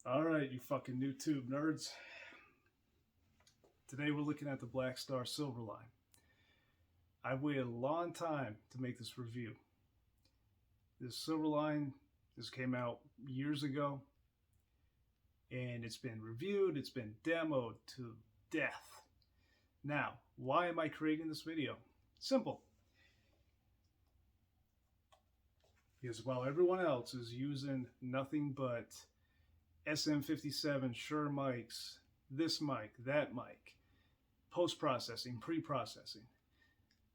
All right, you fucking YouTube nerds. Today we're looking at the Blackstar Silverline. I've waited a long time to make this review. This Silverline, this came out years ago, and it's been reviewed, it's been demoed to death. Now, why am I creating this video? Simple. Because while everyone else is using nothing but SM57 Shure mics, this mic, that mic, post-processing, pre-processing,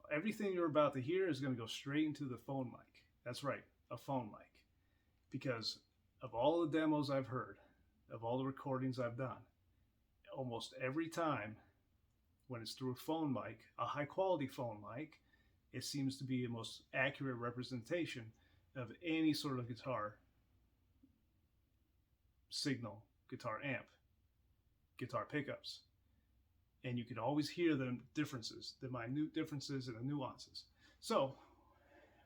everything you're about to hear is going to go straight into the phone mic. That's right, a phone mic. Because of all the demos I've heard, of all the recordings I've done, almost every time when it's through a phone mic, a high-quality phone mic, it seems to be the most accurate representation of any sort of guitar signal, guitar amp, guitar pickups. And you can always hear the differences, the minute differences and the nuances. So,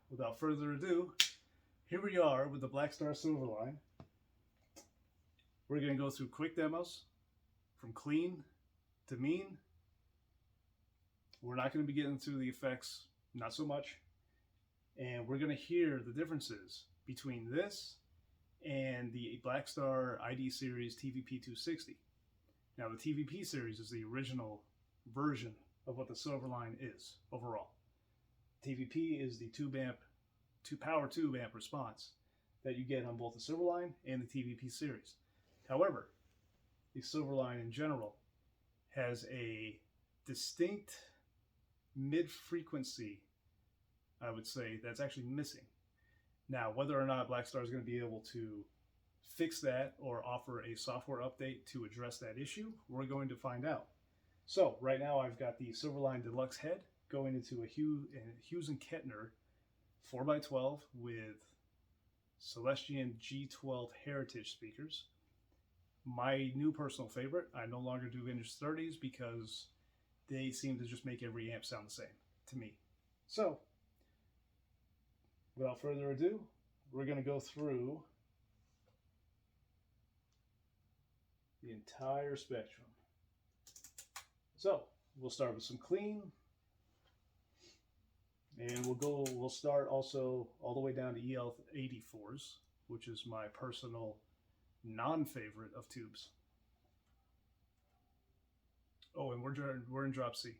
without further ado, here we are with the Blackstar Silverline. We're going to go through quick demos, from clean to mean. We're not going to be getting through the effects, not so much. And we're going to hear the differences between this and the Blackstar ID series TVP 260. Now the TVP series is the original version of what the Silverline is overall. TVP is the power tube amp response that you get on both the Silverline and the TVP series. However, the Silverline in general has a distinct mid-frequency, I would say, that's actually missing. Now, whether or not Blackstar is going to be able to fix that or offer a software update to address that issue, we're going to find out. So right now I've got the Silverline Deluxe head going into a Hughes & Kettner 4x12 with Celestion G12 Heritage speakers. My new personal favorite. I no longer do vintage 30s because they seem to just make every amp sound the same to me. So, without further ado, we're going to go through the entire spectrum. So, we'll start with some clean, and we'll start also all the way down to EL84s, which is my personal non-favorite of tubes. Oh, and we're in drop C.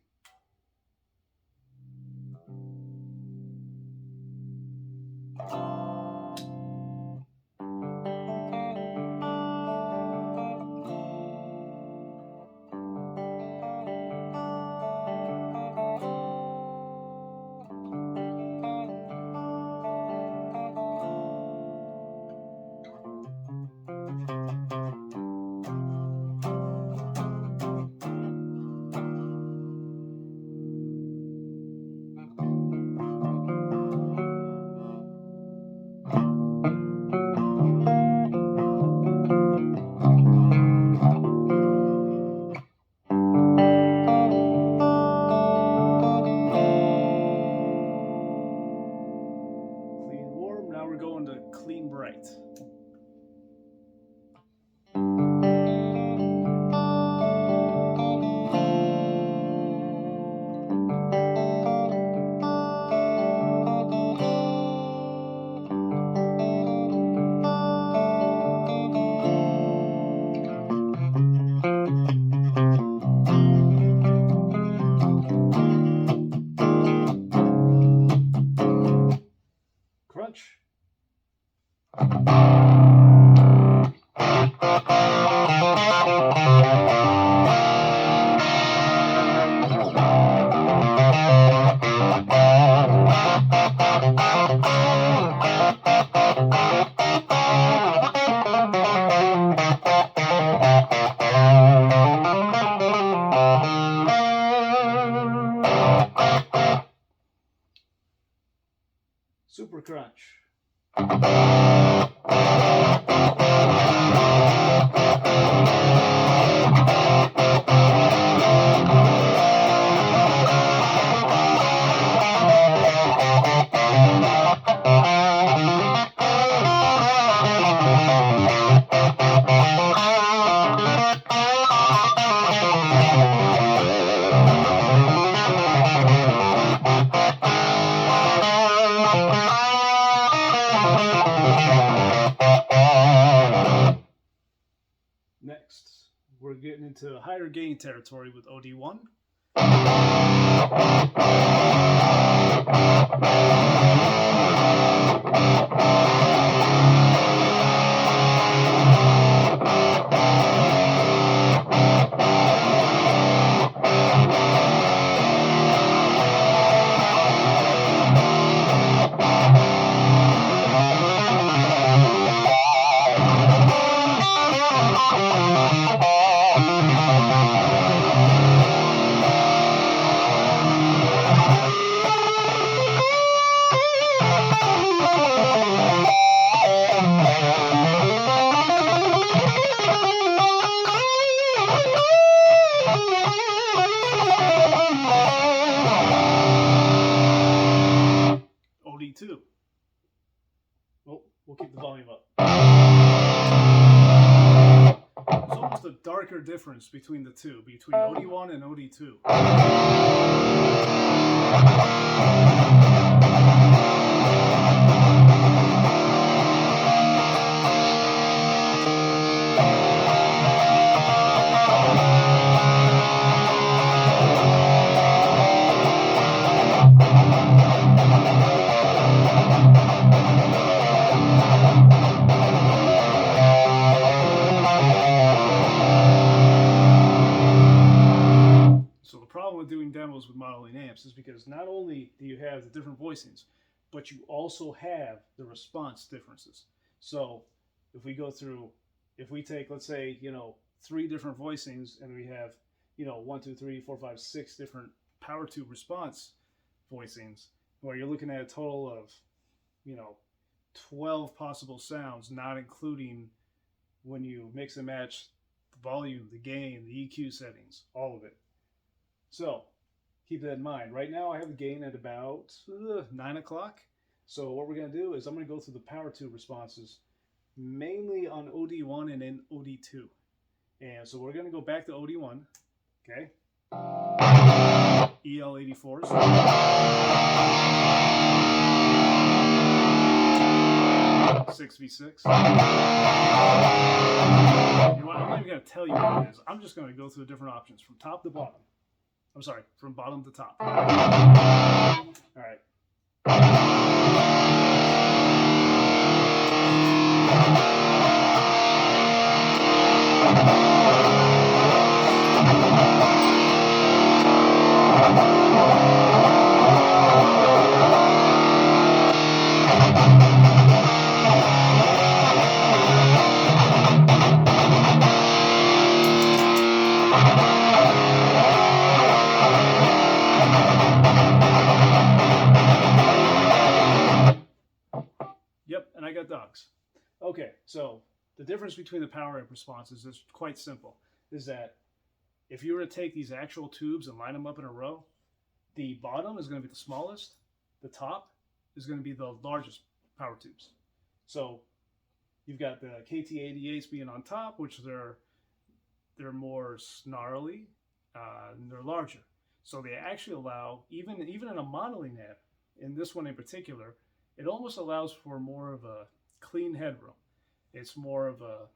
Clean bright. Crunch. Super crunch. Next, we're getting into higher gain territory with OD1. OD2. Oh, we'll keep the volume up. There's almost a darker difference between the two, between OD1 and OD2. Doing demos with modeling amps is because not only do you have the different voicings, but you also have the response differences. So if we go through, if we take, let's say, 3 different voicings, and we have, 1, 2, 3, 4, 5, 6 different power tube response voicings, where you're looking at a total of, 12 possible sounds, not including when you mix and match the volume, the gain, the EQ settings, all of it. So keep that in mind. Right now I have the gain at about 9 o'clock. So what we're going to do is I'm going to go through the power tube responses mainly on OD1 and then OD2. And so we're going to go back to OD1. Okay. EL84s. Six V6. You know what? I'm not even going to tell you what it is. I'm just going to go through the different options from top to bottom. I'm sorry, from bottom to top. All right. Dogs. Okay, so the difference between the power amp responses is quite simple. Is that if you were to take these actual tubes and line them up in a row, the bottom is going to be the smallest, the top is going to be the largest power tubes. So you've got the KT88s being on top, which they're more snarly, and they're larger. So they actually allow, even in a modeling amp, in this one in particular, it almost allows for more of a clean headroom. It's more of a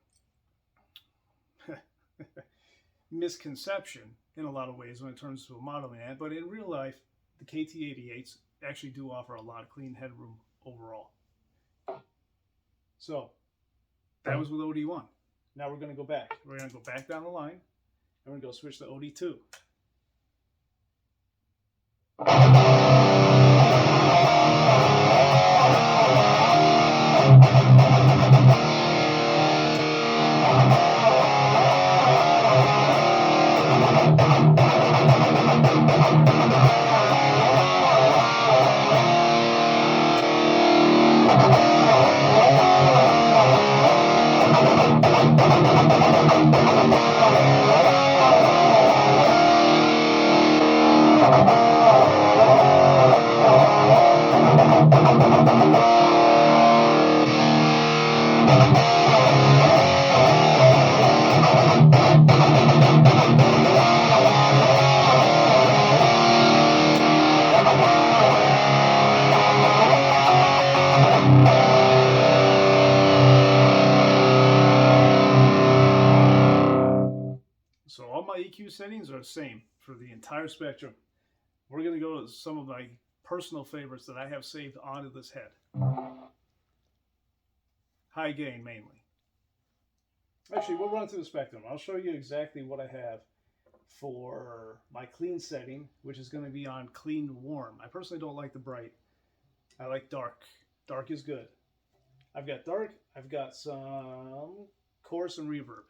misconception in a lot of ways when it turns to a modeling amp, but in real life, the KT88s actually do offer a lot of clean headroom overall. So that was with OD1. Now we're going to go back. We're going to go back down the line, and we're going to go switch to OD2. EQ settings are the same for the entire spectrum. We're going to go to some of my personal favorites that I have saved onto this head. High gain mainly. Actually, we'll run through the spectrum. I'll show you exactly what I have for my clean setting, which is going to be on clean warm. I personally don't like the bright. I like dark. Dark is good. I've got dark. I've got some chorus and reverb.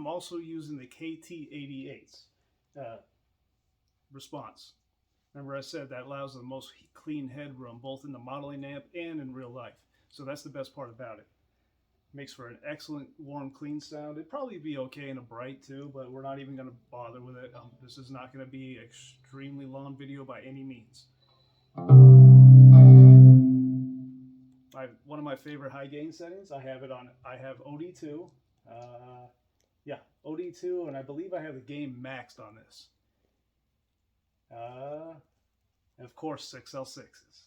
Also using the KT88's response. Remember I said that allows the most clean headroom both in the modeling amp and in real life. So that's the best part about it. Makes for an excellent warm clean sound. It'd probably be okay in a bright too, but we're not even going to bother with it. This is not going to be an extremely long video by any means. One of my favorite high gain settings, I have OD2. Yeah, OD2, and I believe I have the gain maxed on this. And of course, 6L6s.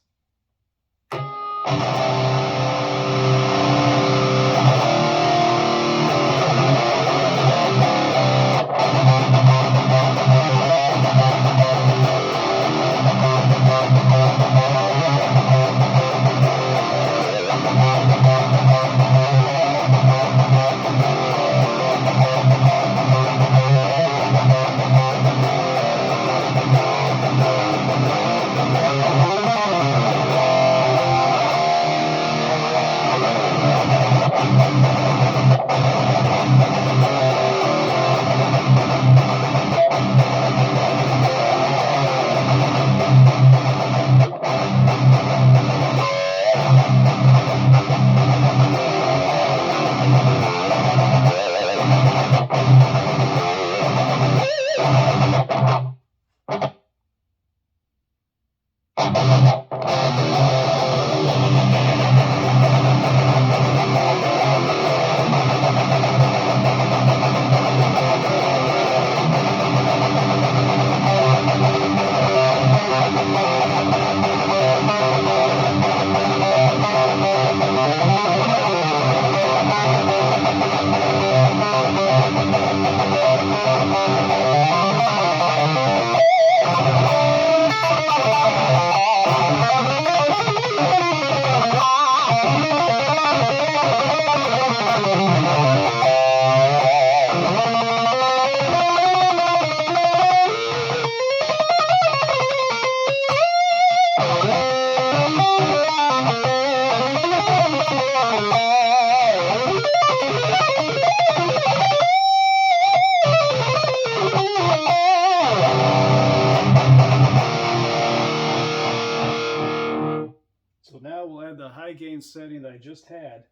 So now we'll add the high gain setting that I just had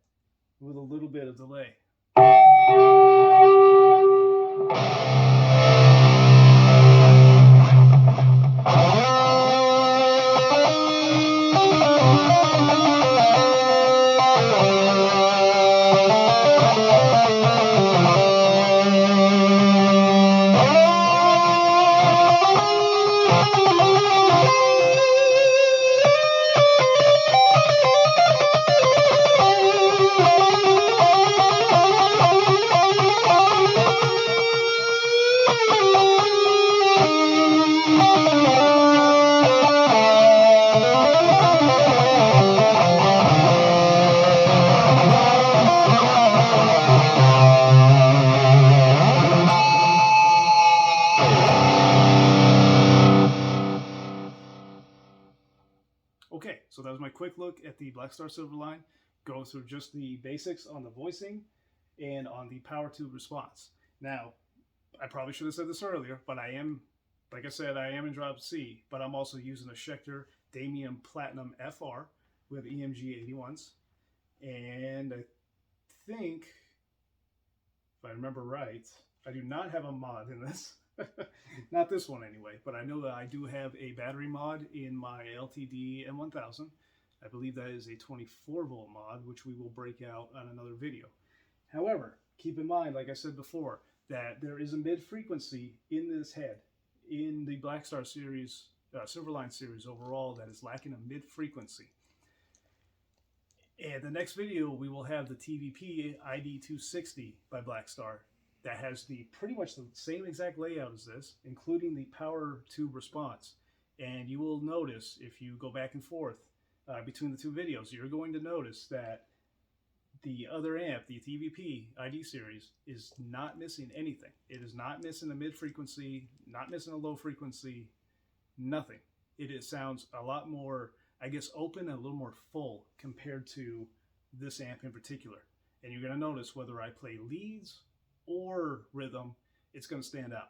with a little bit of delay. Okay, so that was my quick look at the Blackstar Silverline. Go through just the basics on the voicing and on the power tube response. Now, I probably should have said this earlier, but I am, like I said, I am in drop C, but I'm also using a Schecter Damium Platinum FR with EMG 81s. And I think if I remember right, I do not have a mod in this. Not this one anyway, but I know that I do have a battery mod in my LTD M1000. I believe that is a 24-volt mod, which we will break out on another video. However, keep in mind, like I said before, that there is a mid-frequency in this head, in the Blackstar series, Silverline series overall, that is lacking a mid-frequency. And the next video, we will have the TVP ID260 by Blackstar. That has pretty much the same exact layout as this, including the power tube response. And you will notice, if you go back and forth between the two videos, you're going to notice that the other amp, the TVP ID series, is not missing anything. It is not missing a mid-frequency, not missing a low frequency, nothing. It sounds a lot more, I guess, open and a little more full compared to this amp in particular. And you're going to notice whether I play leads or rhythm, it's going to stand out.